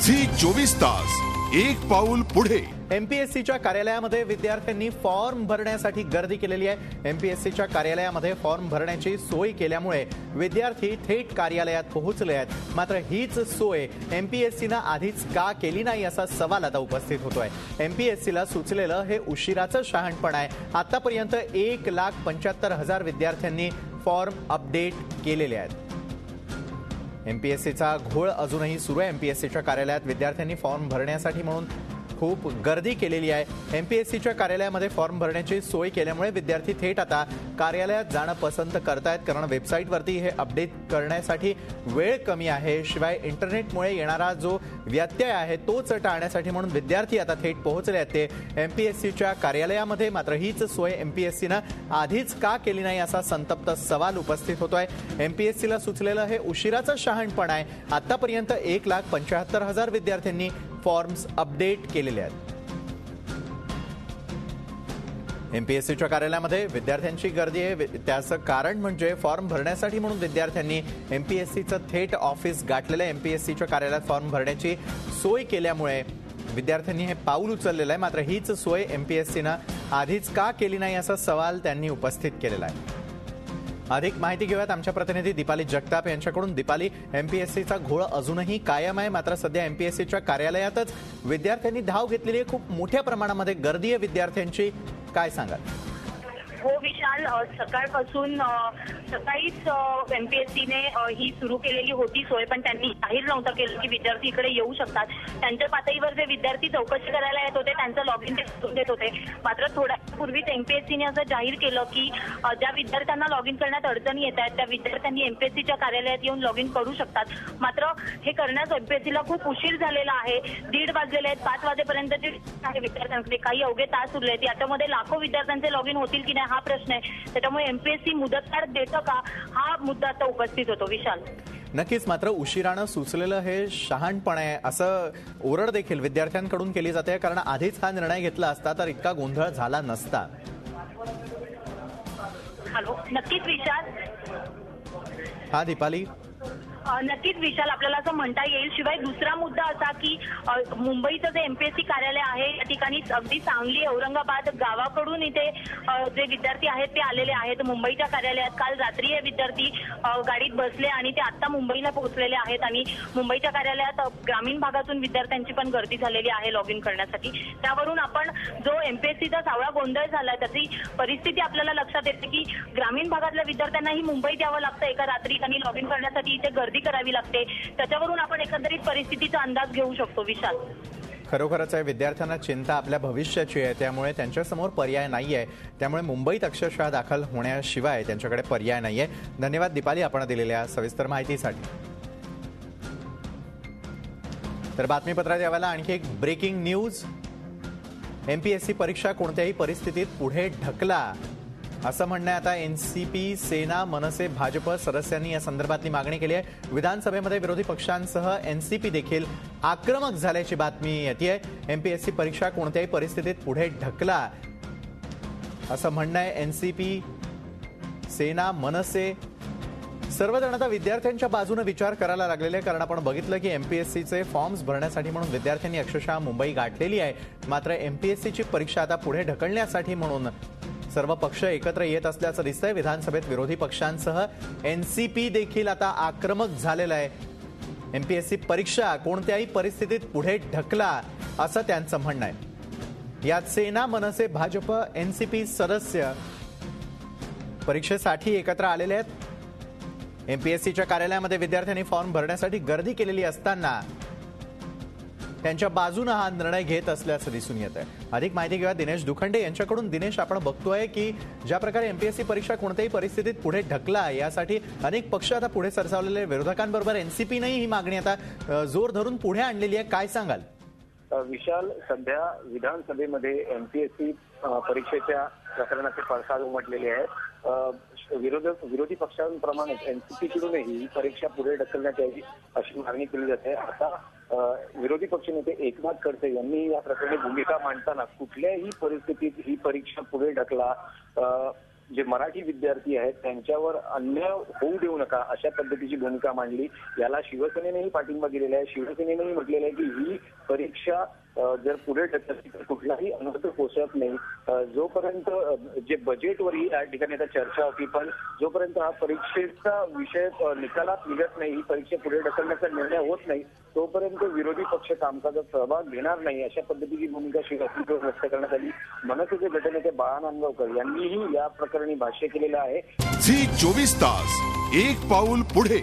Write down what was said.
Zee24 तास एक पाऊल पुढे। एमपीएससीच्या कार्यालयामध्ये विद्यार्थ्यांनी फॉर्म भरण्यासाठी गर्दी केलेली आहे। एमपीएससीच्या कार्यालयामध्ये फॉर्म भरण्याची सोय केल्यामुळे विद्यार्थी थेट कार्यालयात पोहोचले आहेत। मात्र हीच सोय एमपीएससीने आधीच का केली नाही असा सवाल आता उपस्थित होतोय। एमपीएससीला सुचलेलं हे उशिराचं शहाणपण आहे। आतापर्यंत 1,75,000 विद्यार्थ्यांनी फॉर्म अपडेट केलेले आहेत। एमपीएससीचा घोळ अजूनही सुरू आहे। एमपीएससीच्या कार्यालयात विद्यार्थ्यांनी फॉर्म भरण्यासाठी म्हणून खूप गर्दी केलेली आहे। एमपीएससीच्या कार्यालयामध्ये फॉर्म भरण्याची सोय केल्यामुळे विद्यार्थी थेट आता कार्यालयात जाणं पसंत करतायत, कारण वेबसाईटवरती हे अपडेट करण्यासाठी वेळ कमी आहे। शिवाय इंटरनेटमुळे येणारा जो व्यत्यय आहे तोच टाळण्यासाठी म्हणून विद्यार्थी आता थेट पोहोचले आहेत ते एमपीएससीच्या कार्यालयामध्ये। मात्र हीच सोय एमपीएससीनं आधीच का केली नाही असा संतप्त सवाल उपस्थित होतोय। एमपीएससीला सुचलेलं हे उशिराचं शहाणपण आहे। आतापर्यंत 1,75,000 विद्यार्थ्यांनी फॉर्म्स अपडेट केलेले आहेत। एमपीएससीच्या कार्यालयामध्ये विद्यार्थ्यांची गर्दी आहे, त्याचं कारण म्हणजे फॉर्म भरण्यासाठी म्हणून विद्यार्थ्यांनी एमपीएससीचं थेट ऑफिस गाठलेलं आहे। एमपीएससीच्या कार्यालयात फॉर्म भरण्याची सोय केल्यामुळे विद्यार्थ्यांनी हे पाऊल उचललेलं आहे। मात्र हीच सोय एमपीएससीनं आधीच का केली नाही असा सवाल त्यांनी उपस्थित केलेला आहे। अधिक माहिती घेऊयात आमच्या प्रतिनिधी दीपाली जगताप यांच्याकडून। दीपाली, एमपीएससीचा घोळ अजूनही कायम आहे, मात्र सध्या एमपीएससीच्या कार्यालयातच विद्यार्थ्यांनी धाव घेतलेली आहे। खूप मोठ्या प्रमाणामध्ये गर्दी आहे विद्यार्थ्यांची, काय सांगाल? हो विशाल, सकाळपासून सकाळीच एमपीएससीने ही सुरू केलेली होती सोय, पण त्यांनी जाहीर नव्हतं केलं की विद्यार्थी इकडे येऊ शकतात। त्यांच्या पातळीवर जे विद्यार्थी चौकशी करायला येत होते त्यांचं लॉग इन ते करून देत होते। मात्र थोड्या पूर्वीच एमपीएससीने असं जाहीर केलं की ज्या विद्यार्थ्यांना लॉग इन करण्यात अडचणी येत आहेत त्या विद्यार्थ्यांनी एमपीएससीच्या कार्यालयात येऊन लॉग इन करू शकतात। मात्र हे करण्यास एमपीएससीला खूप उशीर झालेला आहे। 1:30 वाजलेले आहेत, 5 वाजेपर्यंत जे आहे विद्यार्थ्यांकडे काही अवघे तास उरले आहेत। याच्यामध्ये लाखो विद्यार्थ्यांचे लॉग इन होतील की नाही हा प्रश्न आहे। त्याच्यामुळे एमपीएससी मुदतवाढ देतं का हा मुद्दा आता उपस्थित होतो विशाल। नक्कीच, मात्र उशिरानं सुचलेलं हे शहाणपण आहे असं ओरड देखील विद्यार्थ्यांकडून केली जाते, कारण आधीच हा निर्णय घेतला असता तर इतका गोंधळ झाला नसता। हॅलो, नक्कीच विशाल। हा दीपाली, नक्कीच विशाल, आपल्याला असं म्हणता येईल। शिवाय दुसरा मुद्दा असा की मुंबईचं जे एमपीएससी कार्यालय आहे या ठिकाणी अगदी सांगली, औरंगाबाद गावाकडून इथे जे विद्यार्थी आहेत ते आलेले आहेत मुंबईच्या कार्यालयात। काल रात्री हे विद्यार्थी गाडीत बसले आणि ते आता मुंबईला पोहोचलेले आहेत आणि मुंबईच्या कार्यालयात ग्रामीण भागातून विद्यार्थ्यांची पण गर्दी झालेली आहे लॉग इन करण्यासाठी। त्यावरून आपण जो एमपीएससीचा सावळा गोंधळ झाला त्याची परिस्थिती आपल्याला लक्षात येते की ग्रामीण भागातल्या विद्यार्थ्यांनाही मुंबईत यावं लागतं एका रात्री आणि लॉग इन करण्यासाठी इथे गर्दी करावी लागते। त्याच्यावरून आपण एकंदरीत परिस्थितीचा अंदाज घेऊ शकतो विशाल। खरोखरच आहे, विद्यार्थ्यांना चिंता आपल्या भविष्याची आहे, त्यामुळे त्यांच्यासमोर पर्याय नाहीये। त्यामुळे मुंबईत अक्षरशः दाखल होण्याशिवाय त्यांच्याकडे पर्याय नाहीये। धन्यवाद दीपाली आपण दिलेल्या सविस्तर माहितीसाठी। तर बातमीपत्रात यावेळेला आणखी एक ब्रेकिंग न्यूज। एमपीएससी परीक्षा कोणत्याही परिस्थितीत पुढे ढकला असं म्हणणं आता एनसीपी, सेना, मनसे, भाजप सदस्यांनी या संदर्भातली मागणी केली आहे। विधानसभेमध्ये विरोधी पक्षांसह एनसीपी देखील आक्रमक झाल्याची बातमी येते। एमपीएससी परीक्षा कोणत्याही परिस्थितीत पुढे ढकला असं म्हणणं आहे। एनसीपी, सेना, मनसे सर्वजण आता विद्यार्थ्यांच्या बाजूने विचार करायला लागलेले, कारण आपण बघितलं की एमपीएससीचे फॉर्म्स भरण्यासाठी म्हणून विद्यार्थ्यांनी अक्षरशः मुंबई गाठलेली आहे। मात्र एमपीएससीची परीक्षा आता पुढे ढकलण्यासाठी म्हणून सर्व पक्ष एकत्र येत असल्याचं दिसतंय। विधानसभेत विरोधी पक्षांसह एनसीपी देखील आता आक्रमक झालेलं आहे। एमपीएससी परीक्षा कोणत्याही परिस्थितीत पुढे ढकला असं त्यांचं म्हणणं आहे। यात सेना, मनसे, भाजप, एनसीपी सदस्य परीक्षेसाठी एकत्र आलेले आहेत। एमपीएससीच्या कार्यालयामध्ये विद्यार्थ्यांनी फॉर्म भरण्यासाठी गर्दी केलेली असताना त्यांच्या बाजूने हा निर्णय घेत असल्याचं दिसून येत आहे। अधिक माहिती घेऊया दिनेश दुखंडे यांच्याकडून। दिनेश, आपण बघतोय की ज्या प्रकारे एमपीएससी परीक्षा कोणत्याही परिस्थितीत पुढे ढकला यासाठी अनेक पक्ष आता पुढे सरसावलेले, विरोधकांबरोबर एनसीपीनेही ही मागणी आता जोर धरून पुढे आणलेली आहे, काय सांगाल? विशाल, सध्या विधानसभेमध्ये एमपीएससी परीक्षेच्या प्रकरणाचे पडसाद उमटलेले आहेत। विरोधी पक्षांप्रमाणे एनसीपीकडूनही ही परीक्षा पुढे ढकलण्यात यावी अशी मागणी केली जाते। आता विरोधी पक्षनेते एकनाथ खडसे यांनी या प्रकरणी भूमिका मांडताना कुठल्याही परिस्थितीत ही परीक्षा पुढे ढकला जे मराठी विद्यार्थी आहेत त्यांच्यावर अन्याय होऊ देऊ नका अशा पद्धतीची भूमिका मांडली. याला शिवसेनेनेही पाठिंबा दिलेला आहे. शिवसेनेनेही म्हटलेलं आहे की ही परीक्षा जर पुढे ढकलली तर कुठलाही अनर्थ पोचत नाही. जोपर्यंत जे बजेटवरही या ठिकाणी आता चर्चा होती, पण जोपर्यंत हा परीक्षेचा विषय निकालात निघत नाही, ही परीक्षा पुढे ढकलण्याचा निर्णय होत नाही, तोपर्यंत विरोधी पक्ष कामकाजात सहभाग घेणार नाही अशा पद्धतीची भूमिका शिवसेनेकडून व्यक्त करण्यात आली. मनसेचे गटनेते बाळा नांदगावकर यांनीही या प्रकरणी भाष्य केलेलं आहे. झी 24 तास, एक पाऊल पुढे.